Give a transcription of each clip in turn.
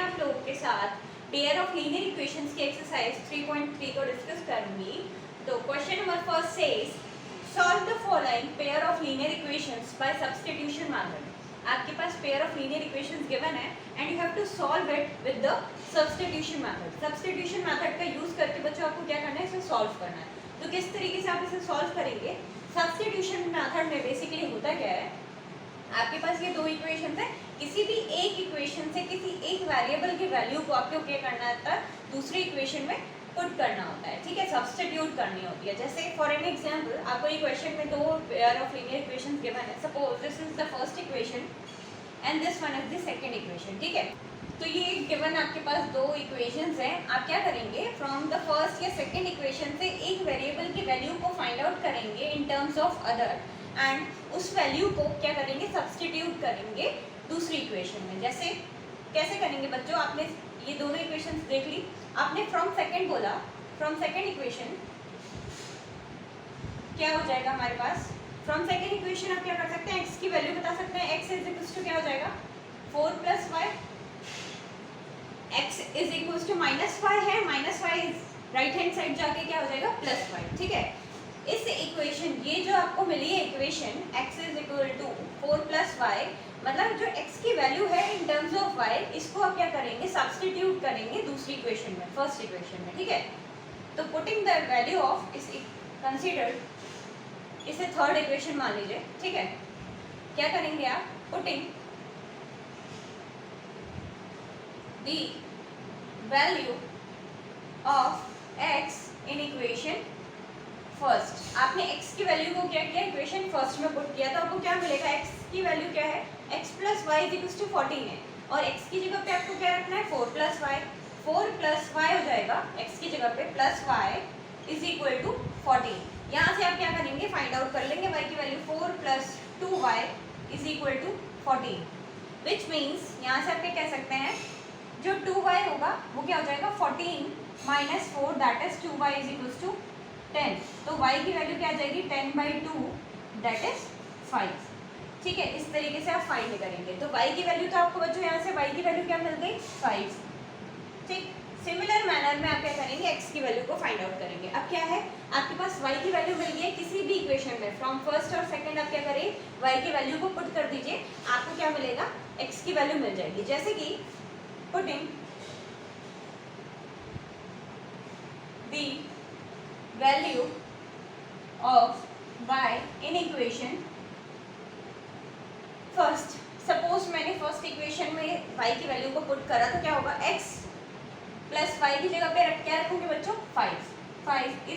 आप लोगों के साथ पेयर ऑफ लीनियर इक्वेशंस की एक्सरसाइज 3.3 को डिस्कस करूंगी। तो question number first says solve the following pair of linear equations by substitution method. आपके पास pair of linear equations given है and you have to solve it with the substitution method. Substitution method का use करके बच्चों आपको क्या करना है, इसे सॉल्व करना है। तो किस तरीके से आप इसे सॉल्व करेंगे? सब्स्टिट्यूशन मेथड में बेसिकली होता क्या है, आपके पास ये दो इक्वेशन है, किसी भी एक इक्वेशन से किसी एक वेरिएबल की वैल्यू को आपको क्या करना होता है, दूसरी इक्वेशन में पुट करना होता है। ठीक है, सब्स्टिट्यूट करनी होती है। जैसे फॉर एन एग्जांपल आपको इक्वेशन में दो pair of linear equations given है। Suppose this is the first equation and this one is the second equation. ठीक है, तो ये गिवन आपके पास दो इक्वेशंस हैं। आप क्या करेंगे, फ्रॉम द फर्स्ट या सेकंड इक्वेशन से एक वेरिएबल की वैल्यू को फाइंड आउट करेंगे in terms of other and उस वैल्यू को क्या करेंगे, सब्स्टिट्यूट करेंगे दूसरी इक्वेशन में। जैसे कैसे करेंगे बच्चों, आपने ये दोनों इक्वेशंस देख ली, आपने फ्रॉम सेकंड बोला, फ्रॉम सेकंड इक्वेशन क्या हो जाएगा हमारे पास, फ्रॉम सेकंड इक्वेशन आप क्या कर सकते हैं, x की वैल्यू बता सकते हैं। x इज इक्वल्स टू क्या हो जाएगा 4 + 5, x इज इक्वल्स टू -5 है, -5 इज राइट हैंड साइड जाके क्या हो जाएगा +5। ठीक है, इस इक्वेशन ये जो आपको मिली है equation x is equal to 4 + 5, मतलब जो x की वैल्यू है इन टर्म्स ऑफ y, इसको आप क्या करेंगे, सब्स्टिट्यूट करेंगे दूसरी इक्वेशन में, फर्स्ट इक्वेशन में। ठीक है, तो पुटिंग द वैल्यू ऑफ इस कंसीडर्ड, इसे थर्ड इक्वेशन मान लीजिए। ठीक है, क्या करेंगे आप, putting the value of x in equation first. आपने x की वैल्यू को क्या किया, इक्वेशन फर्स्ट में पुट किया, तो आपको क्या मिलेगा, x की वैल्यू क्या है, x + y = 14 है, और x की जगह पे आपको क्या रखना है, 4 + y। 4 + y हो जाएगा x की जगह पे प्लस y = 14। यहाँ से आप क्या करेंगे, फाइंड आउट कर लेंगे y की वैल्यू, 4 + 2y = 14, विच मीन्स यहाँ से आप क्या कह सकते हैं, जो 2y होगा वो क्या हो जाएगा 14 - 4 दैट इज 2y = 10। तो y की वैल्यू क्या आ जाएगी, 10/2 दैट इज 5। ठीक है, इस तरीके से आप फाइंड करेंगे। तो y की वैल्यू तो आपको बच्चों यहाँ से y की वैल्यू क्या मिल गई 5। ठीक, सिमिलर मैनर में आप क्या करेंगे, x की वैल्यू को फाइंड आउट करेंगे। अब क्या है, आपके पास y की वैल्यू मिल गई है किसी भी इक्वेशन में, फ्रॉम फर्स्ट और सेकंड आप क्या करें, y की वैल्यू को पुट कर दीजिए, आपको क्या मिलेगा, x की वैल्यू मिल जाएगी। जैसे कि putting the value of y in equation first. Suppose मैंने फर्स्ट इक्वेशन में y की वैल्यू को पुट करा, तो क्या होगा, x + y की जगह पे क्या रखूंगे बच्चों, 5 =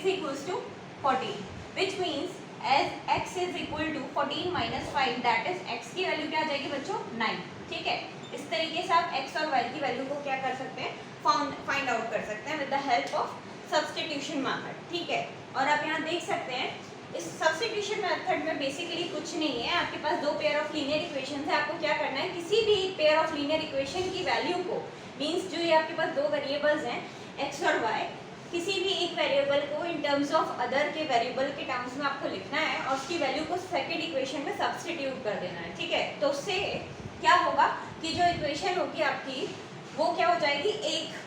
14, which means as x is equal to 14 - 5 that is x की वैल्यू क्या आ जाएगी बच्चों 9। ठीक है, इस तरीके से आप x और y की वैल्यू को क्या कर सकते हैं, फाइंड आउट कर सकते हैं with the help of substitution method. ठीक है, और आप यहाँ देख सकते हैं इस सब्स्टिट्यूशन मेथड में बेसिकली कुछ नहीं है, आपके पास दो पेयर ऑफ लीनियर इक्वेशन है, आपको क्या करना है, किसी भी एक पेयर ऑफ लीनियर इक्वेशन की वैल्यू को, मींस जो ये आपके पास दो वेरिएबल्स हैं x और y, किसी भी एक वेरिएबल को इन टर्म्स ऑफ अदर के वेरिएबल के टर्म्स में आपको लिखना है और उसकी वैल्यू को सेकंड इक्वेशन में सब्स्टिट्यूट कर देना है। ठीक है, तो उससे क्या होगा कि जो इक्वेशन होगी आपकी वो क्या हो जाएगी, एक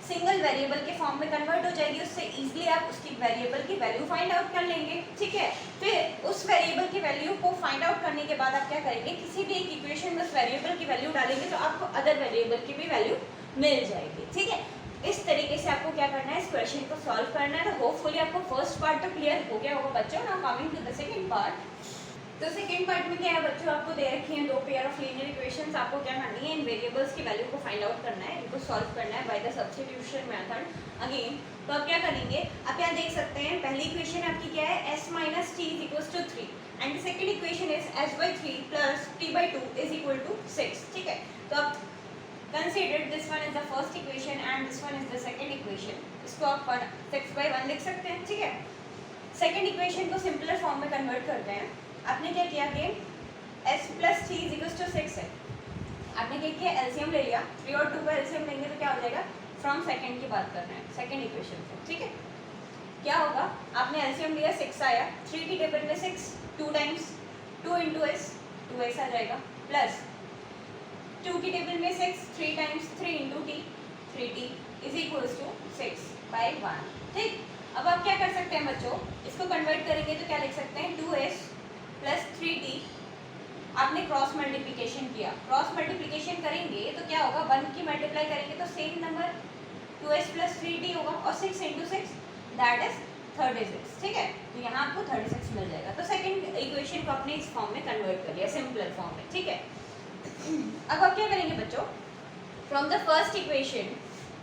सिंगल वेरिएबल के फॉर्म में कन्वर्ट हो जाएगी, उससे इजीली आप उसकी वेरिएबल की वैल्यू फाइंड आउट कर लेंगे। ठीक है, फिर उस वेरिएबल की वैल्यू को फाइंड आउट करने के बाद आप क्या करेंगे, किसी भी एक इक्वेशन में उस वेरिएबल की वैल्यू डालेंगे तो आपको अदर वेरिएबल की भी वैल्यू मिल जाएगी। ठीक है, इस तरीके से आपको क्या करना है, इस क्वेश्चन को सॉल्व करना है। तो होपफुली आपको फर्स्ट पार्ट तो क्लियर हो गया होगा बच्चों। Now coming to the second part. तो सेकंड पार्ट में क्या है बच्चों, आपको दे रखी हैं दो पेयर ऑफ लीनियर इक्वेशंस, आपको क्या करनी है, इन वेरिएबल्स की वैल्यू को फाइंड आउट करना है, इनको सॉल्व करना है by the substitution method again. तो आप क्या करेंगे, आप यहाँ देख सकते हैं पहली इक्वेशन आपकी क्या है, s - t = 3 and second equation is s/3 + t/2 = 6। ठीक है, तो आप consider this one is the first equation and this one is the second equation, इसको आप 6/1 लिख सकते हैं। ठीक है, सेकंड इक्वेशन को सिंपलर फॉर्म में कन्वर्ट करते हैं। आपने क्या किया कि s + t = 6 है, आपने क्या किया, एलसीएम ले लिया, 3 और 2 का एलसीएम लेंगे तो क्या हो जाएगा, फ्रॉम सेकंड की बात कर रहे हैं, सेकंड इक्वेशन से। ठीक है, क्या होगा, आपने एलसीएम लिया, 6 आया, 3 की टेबल में 6, 2 टाइम्स 2 × s 2x आ जाएगा, प्लस 2 की टेबल में 6, 3 times 3 into t, 3t is equals to 6/1। ठीक, अब आप क्या कर सकते हैं बच्चों, इसको कन्वर्ट करेंगे तो क्या लिख सकते हैं 2s प्लस 3t। आपने क्रॉस मल्टीप्लिकेशन किया, क्रॉस मल्टीप्लिकेशन करेंगे तो क्या होगा, 1 की मल्टीप्लाई करेंगे तो same number 2s plus 3t होगा और 6 इंटू 6 दैट इज 36। ठीक है, तो यहाँ आपको 36 मिल जाएगा। तो सेकंड इक्वेशन को आपने इस फॉर्म में कन्वर्ट कर लिया, सिंपलर फॉर्म में। ठीक है, अब आप क्या करेंगे बच्चों, from the first equation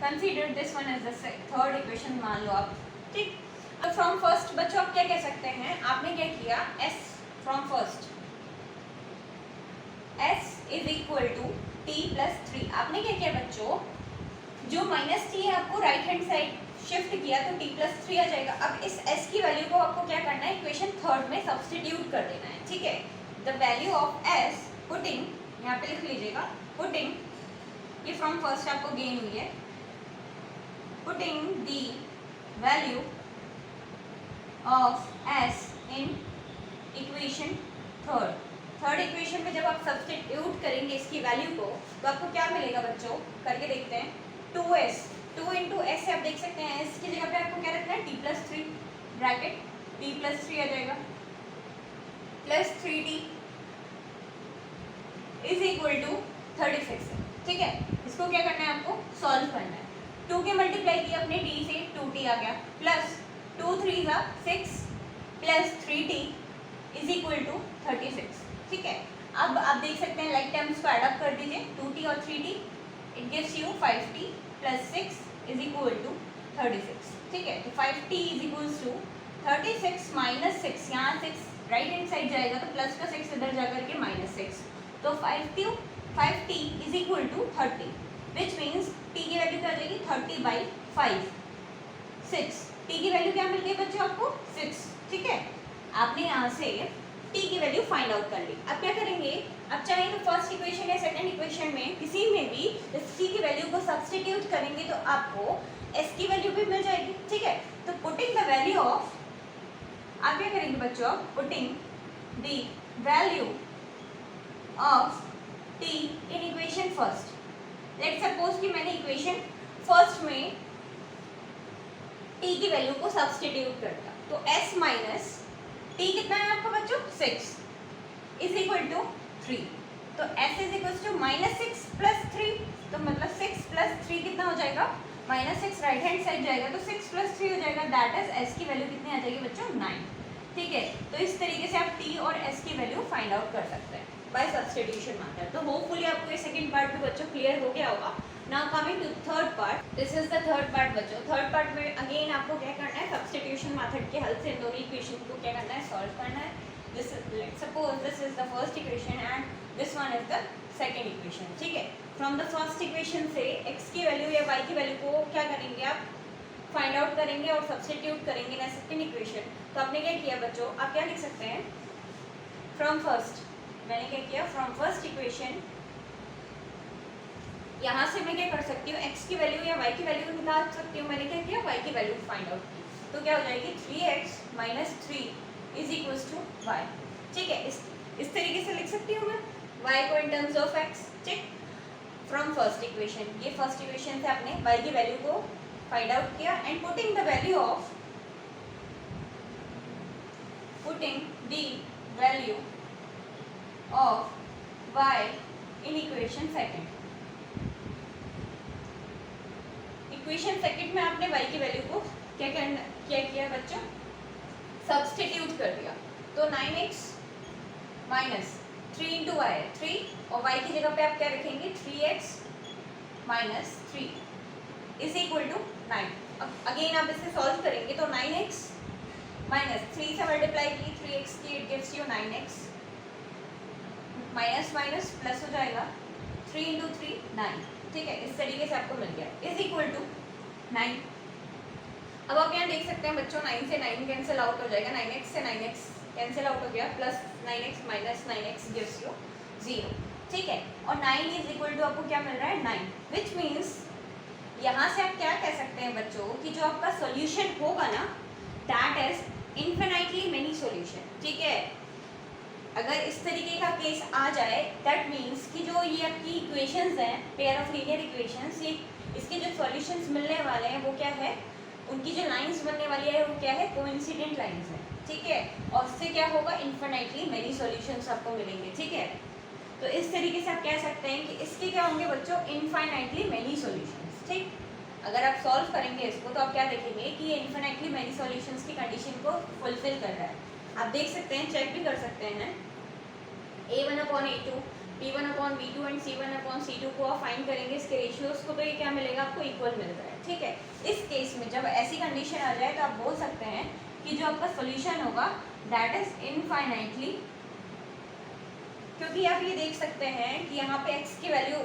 consider this one as the third equation मान लो आप। ठीक, अब फ्रॉम फर्स्ट बच्चों आप क्या कह सकते हैं, आपने क्या किया s from first s is equal to t plus 3। आपने क्या किया बच्चों, जो माइनस टी है आपको राइट हैंड साइड शिफ्ट किया तो t प्लस 3 आ जाएगा। अब इस s की वैल्यू को आपको क्या करना है, इक्वेशन थर्ड में सब्स्टिट्यूट कर देना है। ठीक है, the value of s putting, यहाँ पे लिख लीजिएगा पुटिंग, ये फ्रॉम फर्स्ट आपको गेन हुई है, putting the value of s in equation third equation में जब आप सब्स्टिट्यूट करेंगे इसकी वैल्यू को तो आपको क्या मिलेगा बच्चों, करके देखते हैं। 2s, 2 इंटू एस से आप देख सकते हैं s की जगह पे आपको क्या रखना है, t plus 3 bracket t plus 3 आ जाएगा plus 3t is equal to 36। ठीक है, इसको क्या करना है, आपको सॉल्व करना है। 2 के मल्टीप्लाई किया अपने t से 2t आ गया प्लस 2 3 जा 6 plus 3t is equal to 36। ठीक है, अब आप देख सकते हैं लाइक टर्म्स को एड अप कर दीजिए, 2t और 3t, it gives you 5t plus 6 is equal to 36। ठीक है, तो 5t is equals to 36 minus 6, यहाँ 6 राइट हैंड साइड जाएगा तो प्लस का 6 इधर जाकर के माइनस 6, तो 5t is equal to 30, which means t की वैल्यू क्या आ जाएगी 30/5, 6। t की वैल्यू क्या मिल गई बच्चों आपको 6। ठीक है, आपने यहाँ से t की वैल्यू फाइंड आउट कर ली। अब क्या करेंगे, अब चाहे तो फर्स्ट इक्वेशन या सेकंड इक्वेशन में किसी में भी इस t की वैल्यू को सब्स्टिट्यूट करेंगे तो आपको s की वैल्यू भी मिल जाएगी। ठीक है, तो पुटिंग द वैल्यू ऑफ, आप क्या करेंगे बच्चों, putting the value of t in equation first. Let's suppose कि मैंने इक्वेशन फर्स्ट में t की वैल्यू को सब्स्टिट्यूट कर दिया, तो s माइनस t कितना है आपका बच्चों 6 इज इक्वल टू 3, तो s is equal to minus 6 plus 3, तो मतलब 6 प्लस 3 कितना हो जाएगा, माइनस 6 राइट हैंड साइड जाएगा तो 6 प्लस 3 हो जाएगा, दैट इज s की वैल्यू कितनी आ जाएगी बच्चों 9। ठीक है, तो इस तरीके से आप t और s की वैल्यू फाइंड आउट कर सकते हैं बाय सब्स्टिट्यूशन मेथड। तो होपफुली आपको ये सेकंड पार्ट भी बच्चों क्लियर हो गया होगा। Now coming to third part, this is the third part बच्चों। थर्ड पार्ट में अगेन आपको क्या करना है, सब्स्टिट्यूशन मेथड के हेल्प से इन दोनों इक्वेशन को क्या करना है, सॉल्व करना है। This let's suppose this is the first equation and this one is the second equation. ठीक है, फ्रॉम द फर्स्ट इक्वेशन से x की वैल्यू या y की वैल्यू को क्या करेंगे, आप फाइंड आउट करेंगे और सब्स्टिट्यूट करेंगे इन सेकंड इक्वेशन। तो आपने क्या किया बच्चों, आप क्या लिख सकते हैं, फ्रॉम फर्स्ट, मैंने क्या किया, फ्रॉम फर्स्ट इक्वेशन यहाँ से मैं क्या कर सकती हूँ, x की वैल्यू या y की वैल्यू निकाल सकती हूँ। मैंने क्या किया, y की वैल्यू फाइंड आउट की, तो क्या हो जाएगी 3x minus 3 is equals to y। ठीक है, इस तरीके से लिख सकती हूँ मैं y को इन टर्म्स ऑफ x। ठीक, फ्रॉम फर्स्ट इक्वेशन, ये फर्स्ट इक्वेशन से आपने y की वैल्यू को फाइंड आउट किया and putting the value of, putting the value of y in equation second. Equation second में आपने y की वैल्यू को क्या किया बच्चों, सब्स्टिट्यूट कर दिया, तो 9x माइनस 3 इंटू वाई 3 और y की जगह पे आप क्या रखेंगे 3x minus 3 is equal to 9। अब अगेन आप इसे सॉल्व करेंगे तो 9x माइनस 3 से मल्टीप्लाई की 3x की, it gives you 9x, minus minus plus हो जाएगा 3 इंटू 3 9। ठीक है, इस तरीके से आपको मिल गया इज इक्वल टू 9। अब आप यहाँ देख सकते हैं बच्चों 9 से 9 कैंसिल आउट हो जाएगा, 9x से 9x कैंसिल आउट हो गया, plus 9x minus 9x gives you 0। ठीक है, और 9 इज इक्वल टू आपको क्या मिल रहा है 9, विच मीन्स यहाँ से आप क्या कह सकते हैं बच्चों कि जो आपका सोल्यूशन होगा ना, that is infinitely many solution. ठीक है, अगर इस तरीके का केस आ जाए दैट मीन्स कि जो ये आपकी इक्वेशंस हैं, पेयर ऑफ लीनियर इक्वेशंस, ये इसके जो सॉल्यूशंस मिलने वाले हैं वो क्या है, उनकी जो लाइंस बनने वाली है वो क्या है, कोइंसिडेंट लाइंस है, ठीक है। और उससे क्या होगा, इन्फिनिटली मेनी सॉल्यूशंस आपको मिलेंगे, ठीक है। तो इस तरीके से आप कह सकते हैं कि इसके क्या होंगे बच्चों, इन्फिनिटली मेनी सॉल्यूशंस, ठीक। अगर आप सॉल्व करेंगे इसको तो आप क्या देखेंगे कि ये इन्फिनिटली मेनी सॉल्यूशंस की कंडीशन को फुलफिल कर रहा है। आप देख सकते हैं, चेक भी कर सकते हैं, a1/a2, p1/v2 एंड c1/c2 को आप फाइंड करेंगे इसके रेशियोज को, तो ये क्या मिलेगा आपको, इक्वल मिल रहा है, ठीक है। इस केस में जब ऐसी कंडीशन आ जाए तो आप बोल सकते हैं कि जो आपका सोल्यूशन होगा दैट इज इनफाइनाइटली, क्योंकि आप ये देख सकते हैं कि यहाँ पे x की वैल्यू,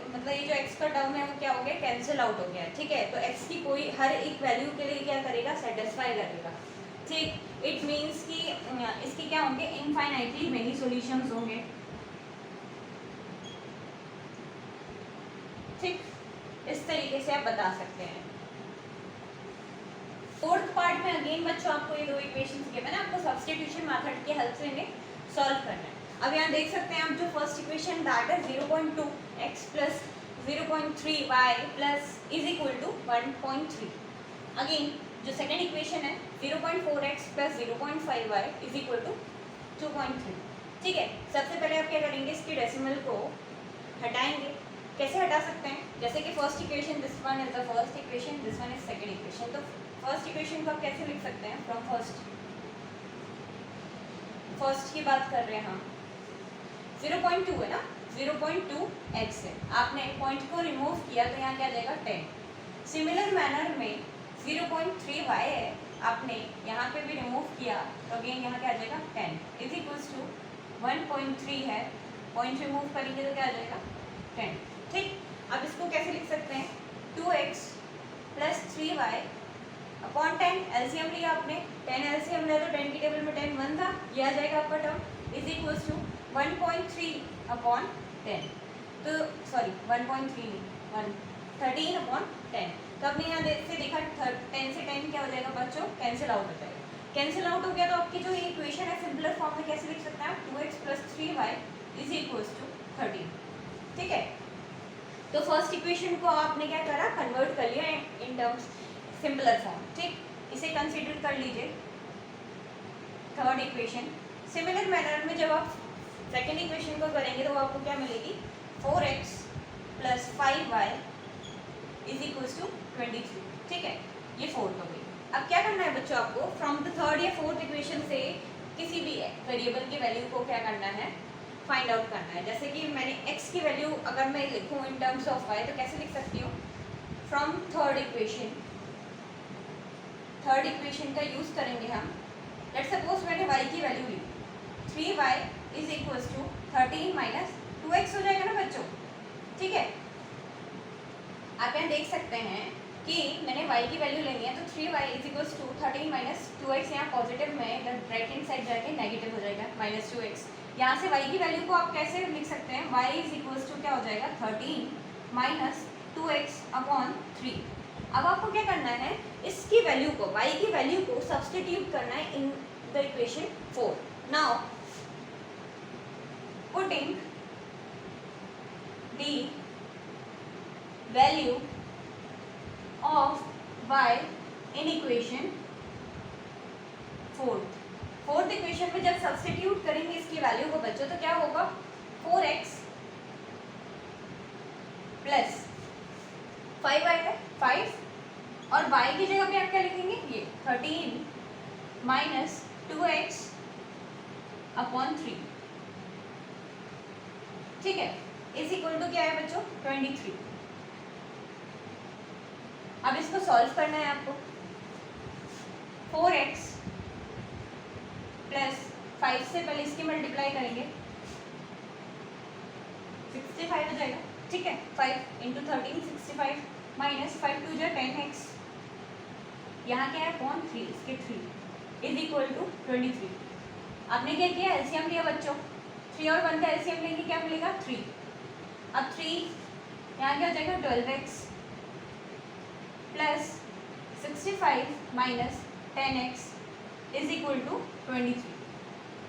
मतलब ये जो x का टर्म है वो क्या हो गया, कैंसिल आउट हो गया, ठीक है। तो x की कोई हर एक वैल्यू के लिए क्या करेगा, सेटिस्फाई करेगा, ठीक। इट मीन्स कि इसके क्या होंगे, इनफाइनाइटली मेनी सॉल्यूशंस होंगे, ठीक। इस तरीके से आप बता सकते हैं। फोर्थ पार्ट में अगेन बच्चों आपको ये दो इक्वेशंस गिवन है, आपको सब्स्टिट्यूशन मेथड की हेल्प से इन्हें सॉल्व करना है। अब यहाँ देख सकते हैं आप जो first equation that is 0.2x plus 0.3y plus is equal to 1.3। Again जो सेकेंड इक्वेशन है 0.4x plus 0.5y is equal to 2.3, ठीक है। सबसे पहले आप क्या करेंगे, इसके डेसिमल को हटाएंगे। कैसे हटा सकते हैं, जैसे कि first equation this one is the first equation, this one is second equation, तो फर्स्ट इक्वेशन को आप कैसे लिख सकते हैं, फ्रॉम फर्स्ट की बात कर रहे हैं हम, 0.2 है ना, 0.2x है, आपने पॉइंट को रिमूव किया तो यहाँ क्या आ जाएगा 10। सिमिलर मैनर में 0.3y है, आपने यहाँ पे भी रिमूव किया तो अगेन यहाँ क्या आ जाएगा 10 इज इक्वल्स टू 1.3 है, पॉइंट रिमूव करेंगे तो क्या आ जाएगा 10, ठीक। अब इसको कैसे लिख सकते हैं, 2x plus 3y upon 10, LCM लिया आपने, 10 एलसीएम लिया तो 10 की टेबल में 10 1 था, ये आ जाएगा आपका term is equals to 1.3 upon 10, तो सॉरी 1.3 नहीं 13 अपॉन 10। तो आपने यहाँ से देखा 10 से 10 क्या हो जाएगा बच्चों, कैंसिल आउट हो जाएगा। कैंसिल आउट हो गया तो आपकी जो ये इक्वेशन है सिंपलर फॉर्म में कैसे लिख सकते हैं आप, 2x plus 3y is equals to 13, ठीक है। तो फर्स्ट इक्वेशन को आपने क्या करा, कन्वर्ट कर लिया इन टर्म्स सिंपलर फॉर्म, ठीक। इसे कंसीडर कर लीजिए थर्ड इक्वेशन। सिमिलर मैनर में जब आप सेकेंड इक्वेशन को करेंगे तो आपको क्या मिलेगी, 4x plus 5y is equals to 23, ठीक है। ये फोर्थ हो गई। अब क्या करना है बच्चों, आपको फ्रॉम द थर्ड या फोर्थ इक्वेशन से किसी भी वेरिएबल की वैल्यू को क्या करना है, फाइंड आउट करना है। जैसे कि मैंने x की वैल्यू अगर मैं लिखूँ इन टर्म्स ऑफ y तो कैसे लिख सकती हूँ, फ्रॉम थर्ड इक्वेशन का यूज़ करेंगे हम। लेट्स सपोज मैंने y की वैल्यू ली, 3y is equals to 13 minus 2x हो जाएगा ना बच्चों, ठीक है। आप यहाँ देख सकते हैं कि मैंने y की वैल्यू लेनी है तो 3y is equals to 13 minus 2x, यहाँ पॉजिटिव में राइट हैंड साइड जाके नेगेटिव हो जाएगा माइनस 2x। यहाँ से y की वैल्यू को आप कैसे लिख सकते हैं, y इज इक्वल्स टू क्या हो जाएगा 13 माइनस 2x अपॉन 3। अब आपको क्या करना है, इसकी वैल्यू को, y की वैल्यू को सब्सटीट्यूट करना है in the equation 4। Now putting the value of y in equation fourth equation में जब सब्सटीट्यूट करेंगे इसकी वैल्यू को बच्चों तो क्या होगा, 4x प्लस 5 आएगा 5, और y की जगह पे आप क्या लिखेंगे, ये 13 माइनस 2x अपॉन 3, ठीक है, इज इक्वल टू क्या है बच्चों 23। अब इसको सॉल्व करना है आपको, 4x प्लस 5 से पहले इसकी मल्टीप्लाई करेंगे 65 हो जाएगा, ठीक है। 5 इंटू 13 65 माइनस 5 टू जो 10x, यहाँ क्या है अपॉन 3, इसके 3 इज इक्वल टू 23। आपने क्या किया, एलसीएम लिया बच्चों, 3 और 1 का एलसीएम लेंगे क्या मिलेगा 3। अब 3 यहाँ क्या हो जाएगा 12x plus 65 minus 10x is equal to 23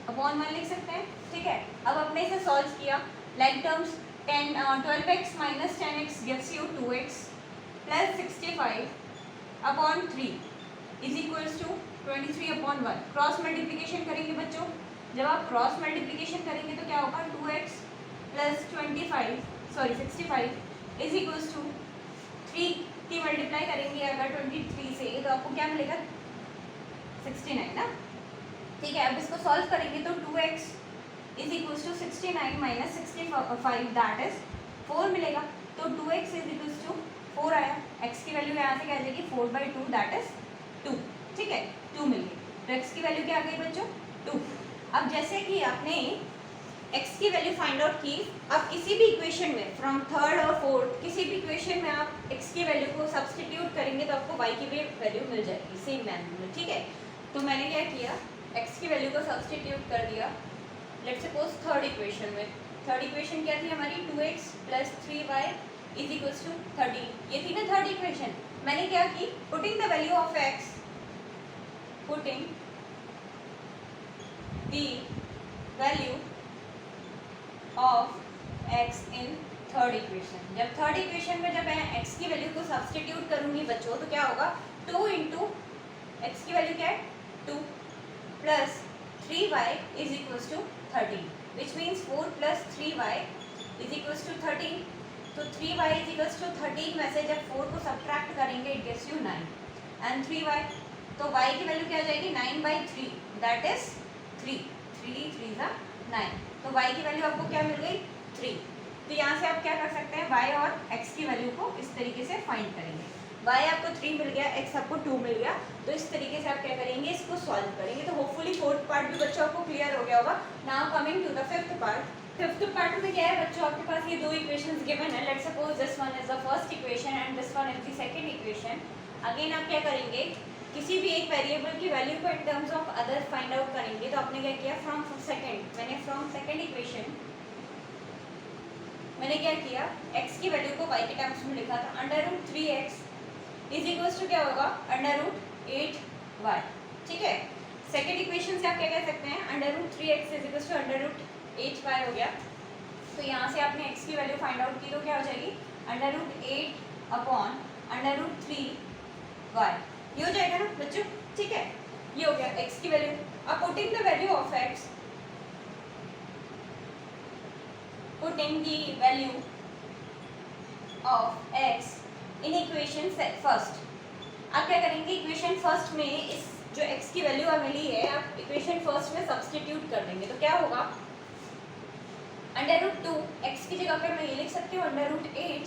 upon 1 लिख सकते हैं, ठीक है। अब आपने इसे सॉल्व किया, like terms 12x minus 10x gives you 2x plus 65 upon 3 is equals to 23 upon 1. Cross multiplication करेंगे बच्चों, जब आप क्रॉस मल्टीप्लिकेशन करेंगे तो क्या होगा 2x plus 65 is equals to 3 की मल्टीप्लाई करेंगे अगर 23 से तो आपको क्या मिलेगा 69 ना, ठीक है। अब इसको सॉल्व करेंगे तो 2x is equals to 69 minus 65 that is 4 मिलेगा, तो 2x इज इक्वल्स टू 4 आया, x की वैल्यू यहाँ से क्या आ जाएगी 4/2 दैट इज 2, ठीक है 2 मिल गई, तो x की वैल्यू क्या आ गई बच्चों 2। अब जैसे कि आपने x की वैल्यू फाइंड आउट की, आप किसी भी इक्वेशन में फ्रॉम थर्ड और फोर्थ किसी भी इक्वेशन में आप x की वैल्यू को सब्सटीट्यूट करेंगे तो आपको y की भी वैल्यू मिल जाएगी सेम मैनर में, ठीक है। तो मैंने क्या किया x की वैल्यू को सब्सटीट्यूट कर दिया, लेट्स सपोज थर्ड इक्वेशन में, थर्ड इक्वेशन क्या थी हमारी 2x plus 3y is equals to 13, ये थी ना थर्ड इक्वेशन। मैंने क्या की putting the value of x, putting the value of x in third equation. जब थर्ड इक्वेशन में जब मैं x की वैल्यू को सब्सटीट्यूट करूंगी बच्चों तो क्या होगा 2 इंटू x की वैल्यू क्या है 2 plus 3y is equals to 13 which means 4 plus 3y is equals to 13, तो 3y इज इक्वल्स टू 13 में से जब 4 को सब्ट्रैक्ट करेंगे it gives you 9 and 3y, तो y की वैल्यू क्या आ जाएगी 9/3 दैट इज 3 3 9, तो y की वैल्यू आपको क्या मिल गई 3। तो यहाँ से आप क्या कर सकते हैं y और x की वैल्यू को इस तरीके से फाइंड करेंगे, y आपको 3 मिल गया, x आपको 2 मिल गया, तो इस तरीके से आप क्या करेंगे इसको सॉल्व करेंगे। तो होपफुली फोर्थ पार्ट भी बच्चों आपको क्लियर हो गया होगा। Now coming to the fifth part. Fifth part में क्या है बच्चों, आपके पास ये दो इक्वेशंस गिवन है, let's suppose this one is the first equation and this one is the second equation. Again आप क्या करेंगे किसी भी एक वेरिएबल की वैल्यू को in terms of other find out करेंगे। तो आपने क्या किया फ्रॉम सेकंड, मैंने फ्रॉम सेकंड इक्वेशन मैंने क्या किया x की वैल्यू को y के टर्म्स में लिखा था, √3x इज इक्वल्स टू क्या होगा √8y, ठीक है। सेकंड इक्वेशन से आप क्या कह सकते हैं √3x is equals to √8y हो गया। तो यहाँ से आपने x की वैल्यू फाइंड आउट की तो क्या हो जाएगी √8 अपॉन √3y, ये हो जाएगा ना बच्चों, ठीक है। ये हो गया x की वैल्यू। अब putting the value of x, putting the value of x in equation first। आप क्या करेंगे इक्वेशन फर्स्ट में इस जो x की वैल्यू मिली है आप इक्वेशन फर्स्ट में सब्स्टिट्यूट कर देंगे तो क्या होगा √2 x की जगह पे मैं ये लिख सकती हूँ √8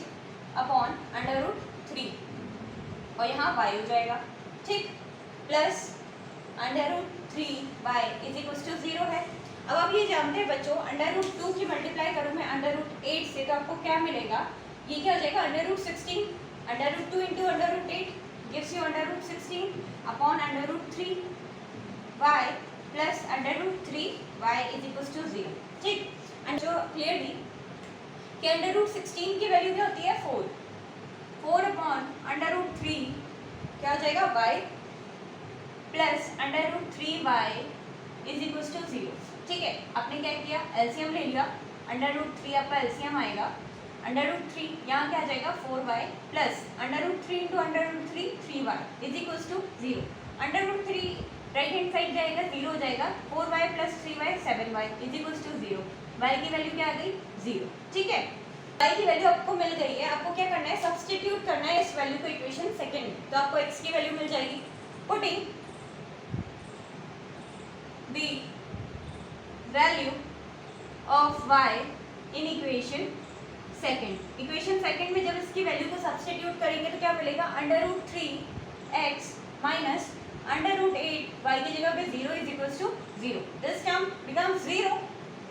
अपॉन √3 और यहाँ y हो जाएगा, ठीक, plus √3y is equals to 0 है। अब आप ये जानते हैं बच्चों √2 की मल्टीप्लाई करूँ मैं √8 से तो आपको क्या मिलेगा, ये क्या हो जाएगा √16, √2 into √8 gives you √16 upon √3y plus √3y is equals to 0, ठीक। एंड जो क्लियरली कि √16 की वैल्यू क्या होती है 4 अपॉन √3 क्या हो जाएगा y plus √3y is equals to 0, ठीक है। आपने क्या किया एलसीएम ले लिया, √3 आपका एलसीएम आएगा, √3 यहाँ क्या आ जाएगा 4y plus √3 into √3 3y is equals to 0, √3 right hand side जाएगा 0 हो जाएगा, 4y plus 3y 7y is equals to 0, y की वैल्यू क्या आ गई 0, ठीक है। y की वैल्यू आपको मिल गई है, आपको क्या करना है सब्स्टिट्यूट करना है इस वैल्यू को इक्वेशन सेकंड में, तो आपको x की वैल्यू मिल जाएगी putting the value of y in equation second। Equation second में जब इसकी वैल्यू को सब्स्टिट्यूट करेंगे तो क्या मिलेगा √3x माइनस √8 y की जगह पे 0 is equals to 0, this term becomes 0,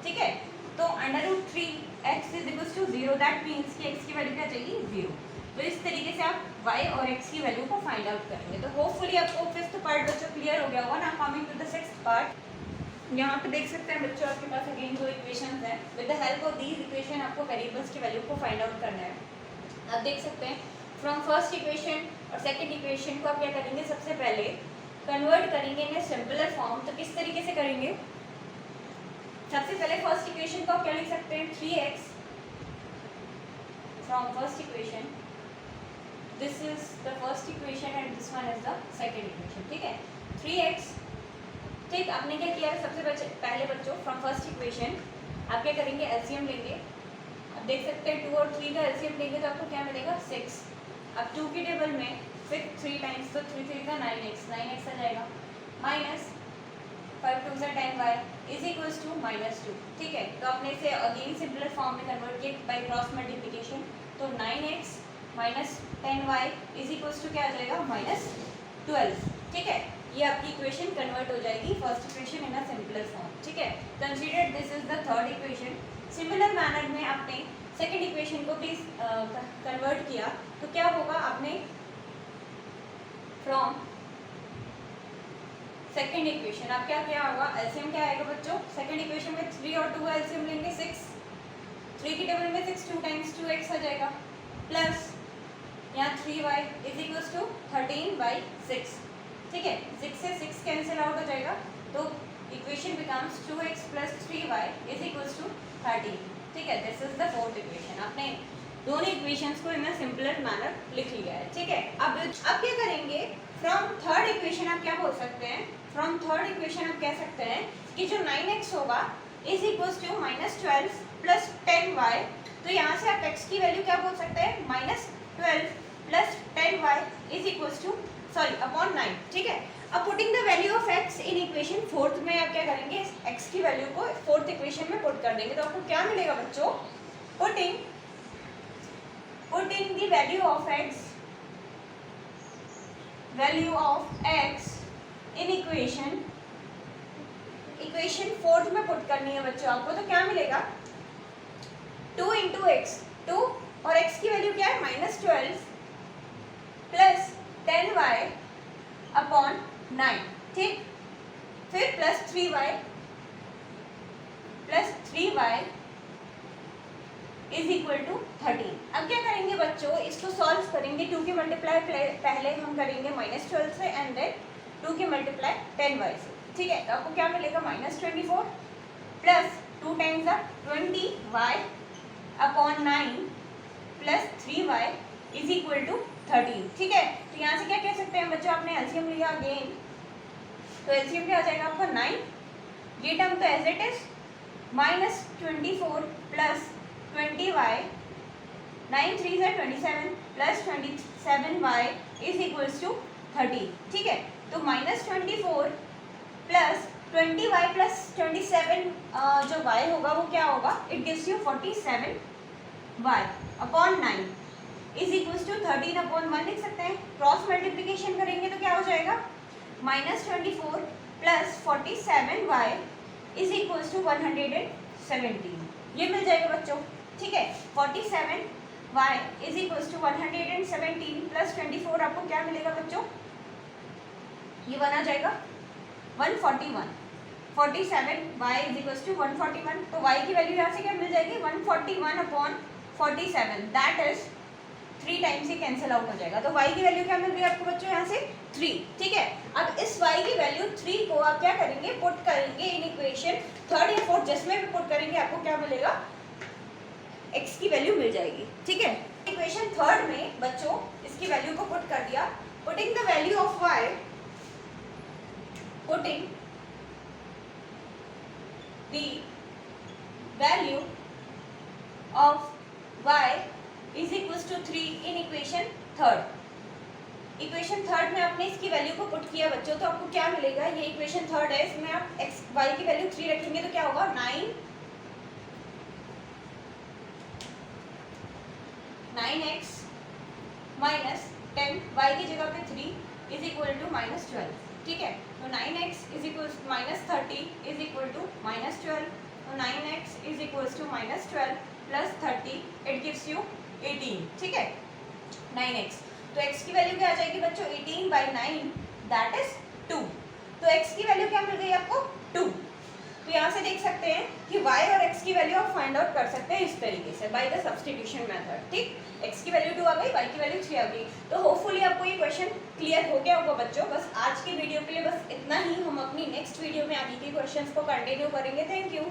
ठीक है। तो √3x is equals to 0 that means कि x की वैल्यू क्या चाहिए 0। तो इस तरीके से आप y और x की वैल्यू को फाइंड आउट करेंगे। तो होपफुली आपको फिफ्थ पार्ट बच्चों क्लियर हो गया होगा। Now coming to the sixth part. यहाँ पे देख सकते हैं बच्चों आपके पास अगेन दो इक्वेशंस हैं, with the help of these equation आपको वेरिएबल्स की वैल्यू को फाइंड आउट करना है। आप देख सकते हैं फ्रॉम फर्स्ट इक्वेशन और सेकंड इक्वेशन को आप क्या करेंगे सबसे पहले कन्वर्ट करेंगे इन सिंपलर फॉर्म। तो किस तरीके से करेंगे, सबसे पहले फर्स्ट इक्वेशन को आप क्या लिख सकते हैं 3x from first equation, this is the first equation and this one is the second equation, ठीक है। 3x, ठीक, आपने क्या किया सबसे पहले बच्चों फ्रॉम फर्स्ट इक्वेशन आप क्या करेंगे, एलसीएम लेंगे। अब देख सकते हैं 2 और 3 का एलसीएम लेंगे तो आपको क्या मिलेगा 6। अब 2 की टेबल में फिर 3 टाइम्स, तो 3 3 का 9x, 9x आ जाएगा, माइनस 5 2 से 10y इज इक्वल्स टू -2, ठीक है। तो आपने इसे अगेन सिंपलर फॉर्म में कन्वर्ट किया बाय क्रॉस मल्टीप्लिकेशन, तो 9x minus 10y is equals to क्या आ जाएगा -12, ठीक है। ये आपकी इक्वेशन कन्वर्ट हो जाएगी first equation in a simpler form, ठीक है। Consider this is the third equation. Similar manner में आपने सेकेंड इक्वेशन को भी कन्वर्ट किया तो क्या होगा, आपने फ्रॉम सेकेंड इक्वेशन आप क्या होगा, एलसीएम क्या आएगा बच्चों, सेकेंड इक्वेशन में 3 और 2 का एलसीएम लेंगे 6, 3 की टेबल में 6 2 टाइम्स 2x आ जाएगा, प्लस यहाँ 3y इज इक्वल्स टू 13/6, ठीक है। 6 से 6 कैंसिल आउट हो जाएगा तो equation becomes 2x plus 3y is equals to 13, ठीक है। This is the fourth equation. आपने दोनों इक्वेशंस को इन अ सिंपलर मैनर लिख लिया है, ठीक है। अब क्या करेंगे, फ्रॉम थर्ड इक्वेशन आप क्या बोल सकते हैं, फ्रॉम थर्ड इक्वेशन आप कह सकते हैं कि जो 9x होगा is equals to -12 plus 10y, तो यहाँ से आप x की वैल्यू क्या बोल सकते हैं, -12 plus 10y is equals two upon 9, ठीक है। अब putting the value of x in equation fourth में आप क्या करेंगे, x की वैल्यू को फोर्थ इक्वेशन में पुट कर देंगे तो आपको क्या मिलेगा बच्चों, putting the value of x in equation fourth में पुट करनी है बच्चों आपको, तो क्या मिलेगा 2 इंटू एक्स, 2 और x की वैल्यू क्या है -12 प्लस 10y अपॉन 9, ठीक, फिर plus 3y is equal to 13। अब क्या करेंगे बच्चों, इसको सॉल्व करेंगे, 2 की मल्टीप्लाई पहले हम करेंगे -12 से एंड देन 2 की मल्टीप्लाई 10y से, ठीक है। तो आपको क्या मिलेगा -24 plus 2 times 20y upon 9 plus 3y is equal to 13, ठीक है। तो यहाँ से क्या कह सकते हैं बच्चों, आपने एलसीएम लिया अगेन, तो एलसीएम क्या आ जाएगा आपका 9, ये टर्म तो as it is -24 plus 20y, 9 3 से 27 plus 27y is equals to 30, ठीक है। तो -24 प्लस 20y प्लस 27 जो y होगा वो क्या होगा, it gives you 47y upon 9 is equals to 13 upon 1 लिख सकते हैं। क्रॉस मल्टीप्लिकेशन करेंगे तो क्या हो जाएगा, -24 plus 47y is equals to 117, ये मिल जाएगा बच्चों, ठीक है। 47y is equals to 117 plus 24 आपको क्या मिलेगा बच्चों, ये 1 आ जाएगा 141, 47y इज इक्वल्स टू 141, तो y की वैल्यू यहाँ से क्या मिल जाएगी 141 upon 47, that is 3 times he cancel out हो जाएगा, तो y की वैल्यू क्या मिल रही है आपको बच्चों यहाँ से 3, ठीक है। अब इस y की वैल्यू 3 को आप क्या करेंगे, पुट करेंगे इन इक्वेशन थर्ड या फोर्थ जिसमें भी पुट करेंगे आपको क्या मिलेगा, x की वैल्यू मिल जाएगी, ठीक है। इक्वेशन थर्ड में बच्चों इसकी वैल्यू को पुट कर दिया, putting the value of y, putting the value of y is equals to 3 in equation third. Equation third में आपने इसकी वैल्यू को पुट किया बच्चों, तो आपको क्या मिलेगा, ये इक्वेशन थर्ड है, इसमें आप x y की वैल्यू 3 रखेंगे तो क्या होगा 9x माइनस 10, y की जगह पे 3 इज इक्वल टू -12, ठीक है। तो 9x is equal -30 is equal to -12, तो 9x is equal to -12 plus 30 it gives you 18, ठीक है, 9x। तो x की वैल्यू क्या आ जाएगी बच्चों 18/9 दैट इज 2, तो x की वैल्यू क्या मिल गई आपको 2। तो यहाँ से देख सकते हैं कि y और x की वैल्यू आप फाइंड आउट कर सकते हैं इस तरीके से बाय द सब्स्टिट्यूशन मेथड, ठीक। x की वैल्यू 2 आ गई, y की वैल्यू 3 आ गई। तो होपफुली आपको ये क्वेश्चन क्लियर हो गया होगा बच्चों। बस आज की वीडियो के लिए बस इतना ही, हम अपनी नेक्स्ट वीडियो में आगे के क्वेश्चंस को कंटिन्यू करेंगे। Thank you.